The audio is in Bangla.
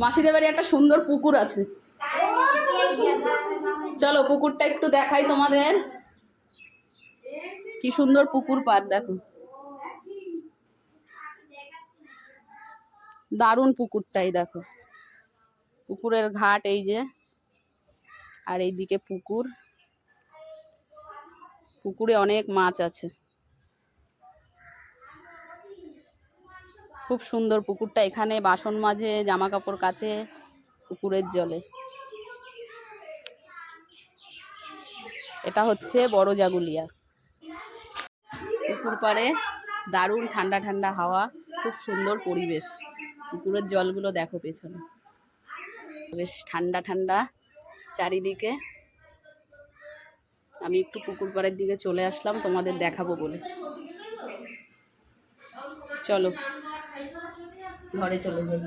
মাসিদের বাড়ি একটা সুন্দর পুকুর আছে, চলো পুকুরটা একটু দেখাই তোমাদের। কি সুন্দর পুকুর পাড়, দেখো দারুণ পুকুরটাই, দেখো পুকুরের ঘাট এই যে, আর এইদিকে পুকুর, পুকুরে অনেক মাছ আছে। খুব সুন্দর পুকুরটা, এখানে বাসন মাজে, জামা কাপড় কাচে পুকুরের জলে। এটা হচ্ছে বড় জাগুলিয়া। পুকুর পাড়ে দারুণ ঠান্ডা ঠান্ডা হাওয়া, খুব সুন্দর পরিবেশ। পুকুরের জলগুলো দেখো পেছনে, বেশ ঠান্ডা ঠান্ডা চারিদিকে। আমি একটু পুকুর পাড়ের দিকে চলে আসলাম তোমাদের দেখাবো বলে। চলো ঘরে চলে যাই।